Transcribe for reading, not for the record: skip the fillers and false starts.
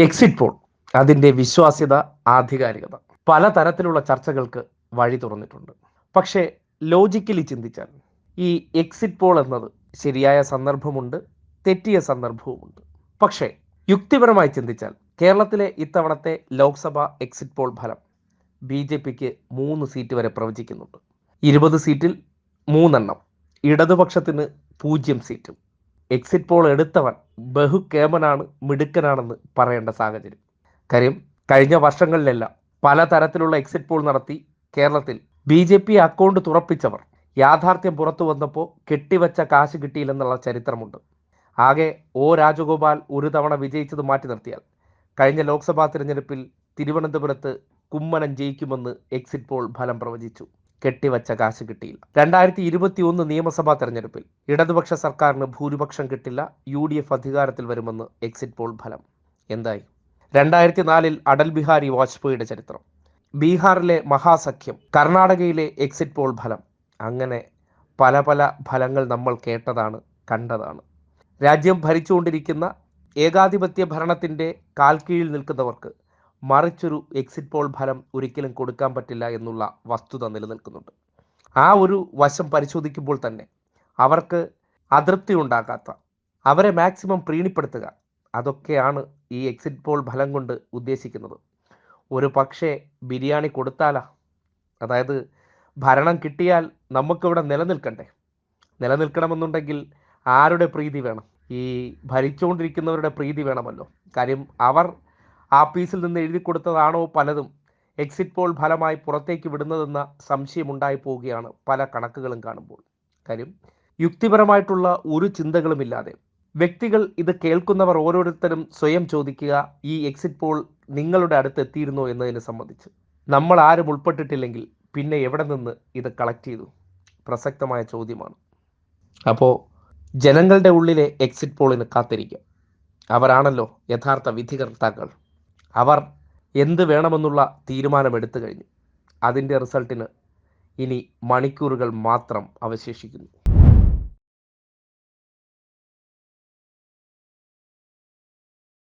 Exit poll, അതിൻ്റെ വിശ്വാസ്യത, ആധികാരികത, പലതരത്തിലുള്ള ചർച്ചകൾക്ക് വഴി തുറന്നിട്ടുണ്ട്. പക്ഷേ ലോജിക്കലി ചിന്തിച്ചാൽ ഈ എക്സിറ്റ് പോൾ എന്നത് ശരിയായ സന്ദർഭമുണ്ട്, തെറ്റിയ സന്ദർഭവുമുണ്ട്. പക്ഷേ യുക്തിപരമായി ചിന്തിച്ചാൽ കേരളത്തിലെ ഇത്തവണത്തെ ലോക്സഭ എക്സിറ്റ് പോൾ ഫലം BJPക്ക് 3 സീറ്റ് വരെ പ്രവചിക്കുന്നുണ്ട്. 20 സീറ്റിൽ 3 ഇടതുപക്ഷത്തിന് 0 സീറ്റും. എക്സിറ്റ് പോൾ എടുത്തവൻ ബഹുക്കേമനാണ്, മിടുക്കനാണെന്ന് പറയേണ്ട സാഹചര്യം. കാര്യം, കഴിഞ്ഞ വർഷങ്ങളിലെല്ലാം പലതരത്തിലുള്ള എക്സിറ്റ് പോൾ നടത്തി കേരളത്തിൽ BJP അക്കൗണ്ട് തുറപ്പിച്ചവർ യാഥാർത്ഥ്യം പുറത്തു വന്നപ്പോൾ കെട്ടിവച്ച കാശ് കിട്ടിയില്ലെന്നുള്ള ചരിത്രമുണ്ട്. ആകെ രാജഗോപാൽ ഒരു തവണ വിജയിച്ചത് മാറ്റി നിർത്തിയാൽ കഴിഞ്ഞ ലോക്സഭാ തിരഞ്ഞെടുപ്പിൽ തിരുവനന്തപുരത്ത് കുമ്മനം ജയിക്കുമെന്ന് എക്സിറ്റ് പോൾ ഫലം പ്രവചിച്ചു. കെട്ടിവച്ച കാശ് കിട്ടിയില്ല. 2021 നിയമസഭാ തെരഞ്ഞെടുപ്പിൽ ഇടതുപക്ഷ സർക്കാരിന് ഭൂരിപക്ഷം കിട്ടില്ല, UDF അധികാരത്തിൽ വരുമെന്ന് എക്സിറ്റ് പോൾ ഫലം. എന്തായി? 2004 അടൽ ബിഹാരി വാജ്പേയിയുടെ ചരിത്രം, ബീഹാറിലെ മഹാസഖ്യം, കർണാടകയിലെ എക്സിറ്റ് പോൾ ഫലം, അങ്ങനെ പല പല ഫലങ്ങൾ നമ്മൾ കേട്ടതാണ്, കണ്ടതാണ്. രാജ്യം ഭരിച്ചുകൊണ്ടിരിക്കുന്ന ഏകാധിപത്യ ഭരണത്തിൻ്റെ കാൽക്കീഴിൽ നിൽക്കുന്നവർക്ക് മറിച്ചൊരു എക്സിറ്റ് പോൾ ഫലം ഒരിക്കലും കൊടുക്കാൻ പറ്റില്ല എന്നുള്ള വസ്തുത നിലനിൽക്കുന്നുണ്ട്. ആ ഒരു വശം പരിശോധിക്കുമ്പോൾ തന്നെ അവർക്ക് അതൃപ്തി ഉണ്ടാക്കാത്ത, അവരെ മാക്സിമം പ്രീണിപ്പെടുത്തുക, അതൊക്കെയാണ് ഈ എക്സിറ്റ് പോൾ ഫലം കൊണ്ട് ഉദ്ദേശിക്കുന്നത്. ഒരു പക്ഷേ ബിരിയാണി കൊടുത്താലാ? അതായത് ഭരണം കിട്ടിയാൽ നമുക്കിവിടെ നിലനിൽക്കണ്ടേ? നിലനിൽക്കണമെന്നുണ്ടെങ്കിൽ ആരുടെ പ്രീതി വേണം? ഈ ഭരിച്ചുകൊണ്ടിരിക്കുന്നവരുടെ പ്രീതി വേണമല്ലോ. കാര്യം, അവർ ആപ്പീസിൽ നിന്ന് എഴുതി കൊടുത്തതാണോ പലതും എക്സിറ്റ് പോൾ ഫലമായി പുറത്തേക്ക് വിടുന്നതെന്ന സംശയമുണ്ടായി പോവുകയാണ് പല കണക്കുകളും കാണുമ്പോൾ. കാര്യം, യുക്തിപരമായിട്ടുള്ള ഒരു ചിന്തകളുമില്ലാതെ വ്യക്തികൾ, ഇത് കേൾക്കുന്നവർ ഓരോരുത്തരും സ്വയം ചോദിക്കുക, ഈ എക്സിറ്റ് പോൾ നിങ്ങളുടെ അടുത്ത് എത്തിയിരുന്നോ എന്നതിനെ സംബന്ധിച്ച്. നമ്മൾ ആരും ഉൾപ്പെട്ടിട്ടില്ലെങ്കിൽ പിന്നെ എവിടെ നിന്ന് ഇത് കളക്ട് ചെയ്തു? പ്രസക്തമായ ചോദ്യമാണ്. അപ്പോൾ ജനങ്ങളുടെ ഉള്ളിലെ എക്സിറ്റ് പോളിന് കാത്തിരിക്കാം. അവരാണല്ലോ യഥാർത്ഥ വിധികർത്താക്കൾ. അവർ എന്ത് വേണമെന്നുള്ള തീരുമാനമെടുത്തു കഴിഞ്ഞു. അതിൻ്റെ റിസൾട്ടിന് ഇനി മണിക്കൂറുകൾ മാത്രം അവശേഷിക്കുന്നു.